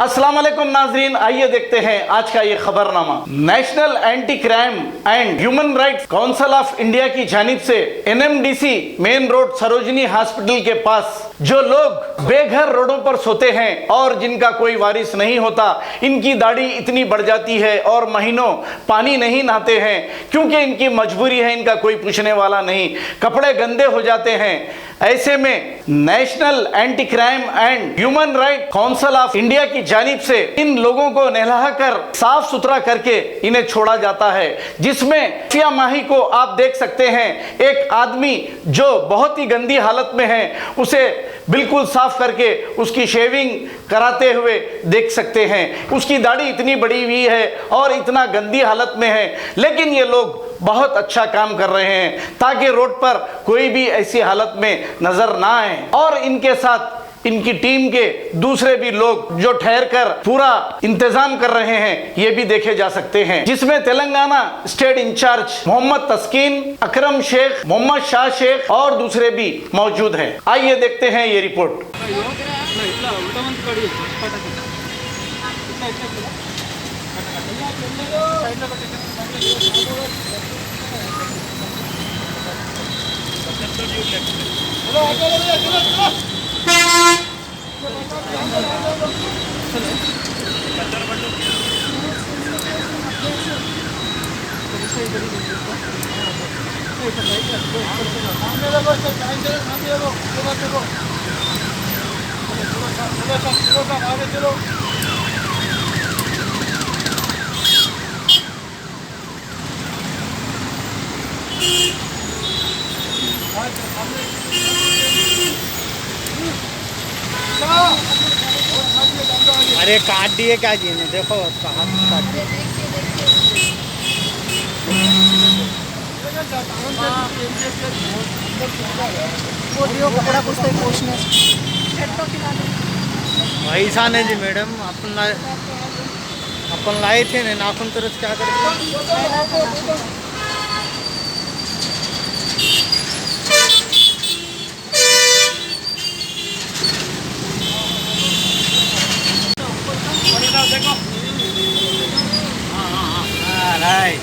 अस्सलाम वालेकुम नाजरीन, आइए देखते हैं आज का ये खबरनामा। National anti crime and human rights council of India की जानिब से NMDC main road Sarojini hospital के पास जो लोग बेघर रोडों पर सोते हैं और जिनका कोई वारिस नहीं होता, इनकी दाढ़ी इतनी बढ़ जाती है और महीनों पानी नहीं नहाते हैं क्योंकि इनकी मजबूरी है, इनका कोई पूछने वाला नहीं, कपड़े गंदे हो जाते हैं। ऐसे में national anti crime and human right council of India की जानिब से इन लोगों को नहलाकर साफ सुथरा करके इन्हें छोड़ा जाता है, जिसमें फिया माही को आप देख सकते हैं। एक आदमी जो बहुत ही गंदी हालत में है, उसे बिल्कुल साफ करके उसकी शेविंग कराते हुए देख सकते हैं। उसकी दाढ़ी इतनी बड़ी हुई है और इतना गंदी हालत में है, लेकिन ये लोग बहुत अच्छा काम कर रहे हैं ताकि रोड पर कोई भी ऐसी हालत में नजर ना आए। और इनके साथ इनकी टीम के दूसरे भी लोग जो ठहर कर पूरा इंतजाम कर रहे हैं, ये भी देखे जा सकते हैं, जिसमें तेलंगाना स्टेट इंचार्ज मोहम्मद तस्कीन, अकरम शेख, मोहम्मद शाह शेख और दूसरे भी मौजूद हैं। आइए देखते हैं ये रिपोर्ट। अरे काट दिए क्या जी ने, देखो उसका हाथ काट दिया। कपड़ा कुछ पोषने वैसा नहीं जी मैडम, अपन लाए थे ना नाखून तरस क्या करें। देखो हाँ राइट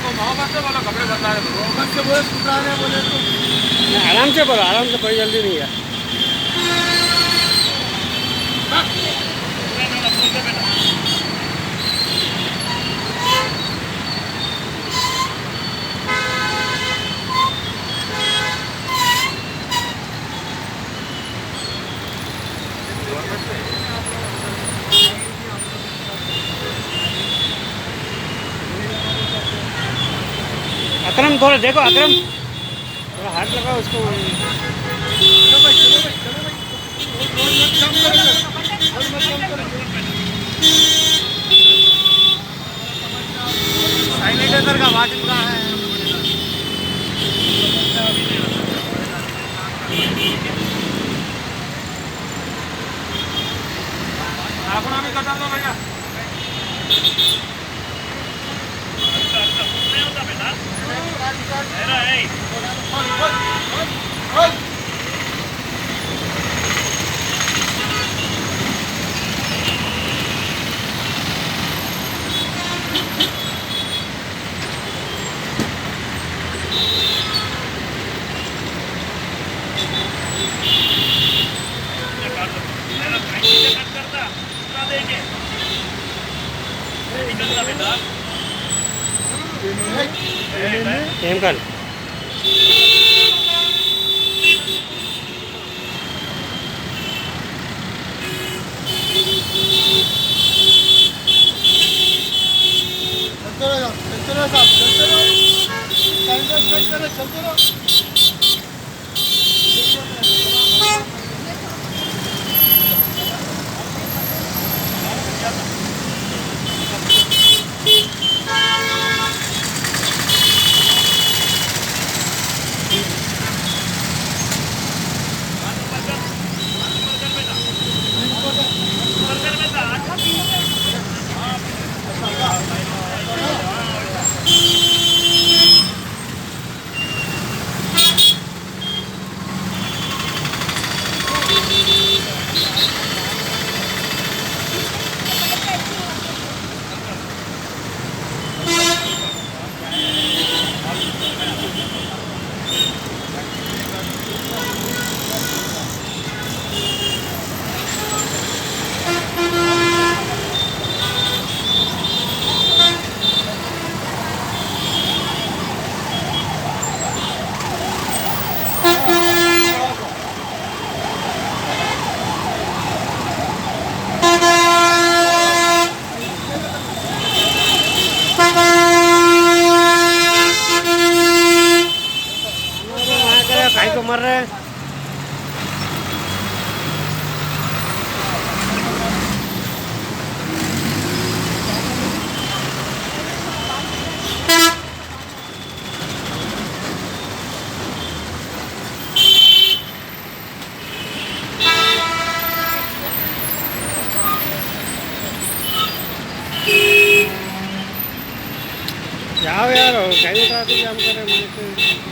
मोहब्बत से बोलो, कपड़े बता रहे मोहब्बत से बोले, सुधराने बोले तो आराम से बोलो, आराम से, कोई जल्दी नहीं है। अकरम थोड़ा देखो, अकरम थोड़ा हाथ लगाओ उसको। सैनिटाइजर का आवाज इतना है। अपना भी कटा दो भैया। ఏం కాదు जाओ यार, कहीं ट्रैफिक जाम कर रहे हैं।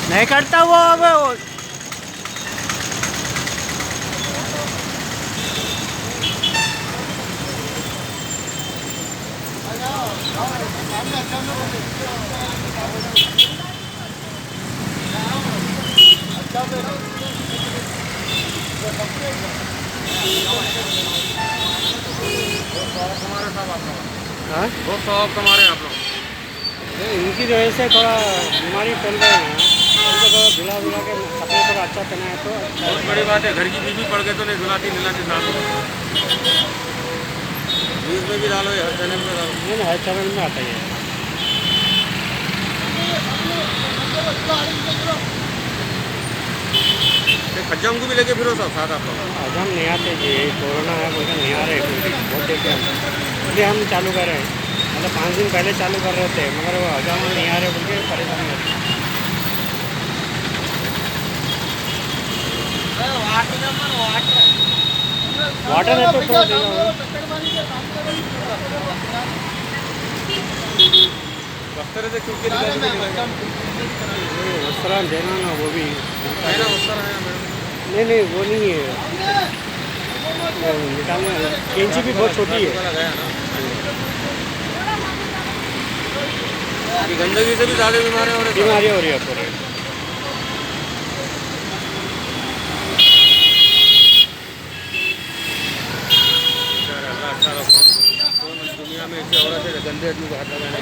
नहीं करता वो अब बहुत स्वभाव कमा रहे हैं आप लोग। इनकी वजह से थोड़ा बीमारी फैल गई है। उनको थोड़ा धुला धुला के कपड़े थोड़ा अच्छा पहना है तो बहुत बड़ी बात है। घर की बीवी पड़ गए तो नहीं धुलाती नीलाती साफ न्यूज़ में भी डालो, हर चैनल में डालो। नहीं हर चैनल में आता ही है। हजाम को भी लेके फिरो सब साथ आप लोग। हजाम नहीं आते जी, कोरोना है बोलकर नहीं आ रहे। बहुत देखे इसलिए हम चालू कर रहे हैं। मतलब 5 दिन पहले चालू कर रहे थे मगर वो हजाम नहीं आ रहे बोल के परेशानी होती है। वाटर है तो थोड़ा देगा। वस्त्र से क्योंकि वस्त्र देना ना वो भी वस्त्र है मैडम। नहीं वो नहीं है निकालना। कैंची भी बहुत छोटी है। गंदगी से भी ज़्यादा बीमारियाँ हो रही है पूरे। दुनिया में ऐसी औरत है गंदे आदमी को हाथ लगाने।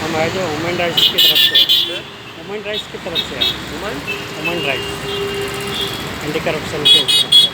हम आए जो वुमेन राइट्स की तरफ से। वुमेन राइट्स की तरफ से वुमेन राइट्स एंटी करप्शन के तरफ से।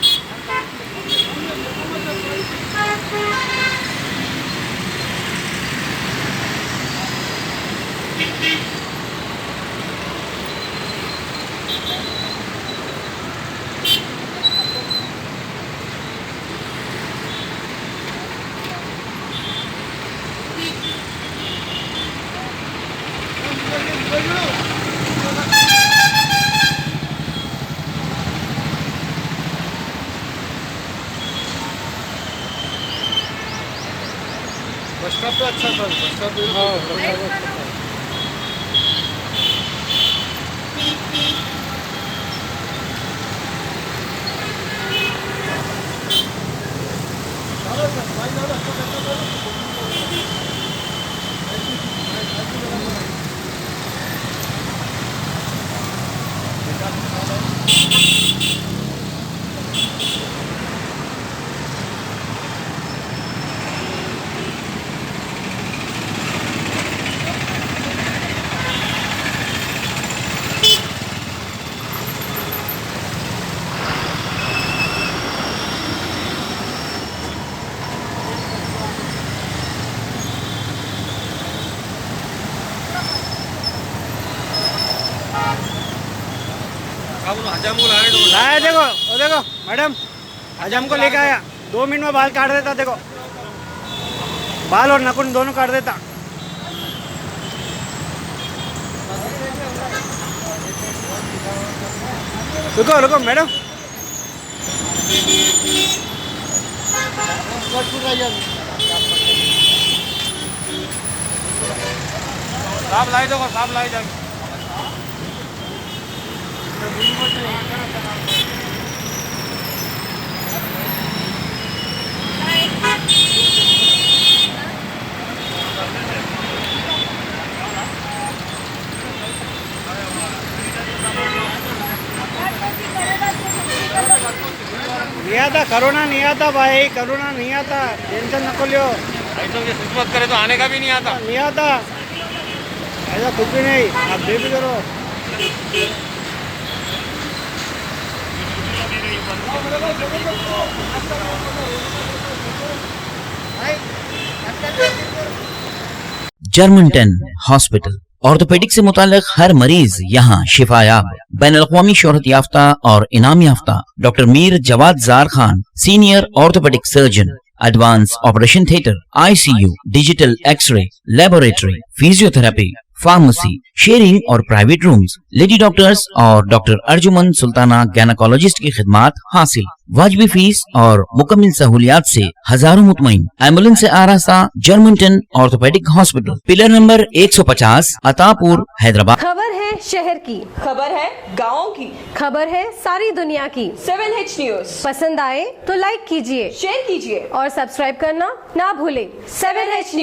बस स्टॉप तो अच्छा था, बस स्टॉप भी हजाम को लाए तो लाया देखो, वो देखो मैडम, आज हमको लेके आया, 2 मिनट में बाल काट देता। देखो बाल और नाखून दोनों काट देता। रुको रुको मैडम, साहब लाई दो, साहब लाई जाए। नहीं आता कोरोना, नहीं आता भाई, कोरोना नहीं आता, टेंशन नको लियो। ऐसा मुझे सुस्त करे तो आने का भी नहीं आता। नहीं आता, ऐसा कुछ भी नहीं, आप बेफिक्र करो। जर्मन-10 हॉस्पिटल ऑर्थोपेडिक से मुताल्लिक हर मरीज यहाँ शिफायाब। बैनुल-अक़वामी शोहरत याफ्ता और इनाम याफ्ता doctor Mir Jawad Zar Khan, senior orthopaedic surgeon, advance operation theatre, ICU, digital x ray, laboratory, physiotherapy, pharmacy, sharing और प्राइवेट रूम्स, लेडी डॉक्टर्स और डॉक्टर अर्जुमन सुल्ताना गैनकोलॉजिस्ट की खिदमात हासिल। वाजबी फीस और मुकम्मल सहूलियात से हजारों मुतमईन। एम्बुलेंस से आरास्ता जर्मन-10 orthopaedic hospital, pillar number 150, Attapur, Hyderabad. खबर है शहर की, खबर है गाँव की, खबर है सारी दुनिया की। 7H न्यूज पसंद आए तो लाइक कीजिए, शेयर कीजिए और सब्सक्राइब करना ना भूलें। 7H news.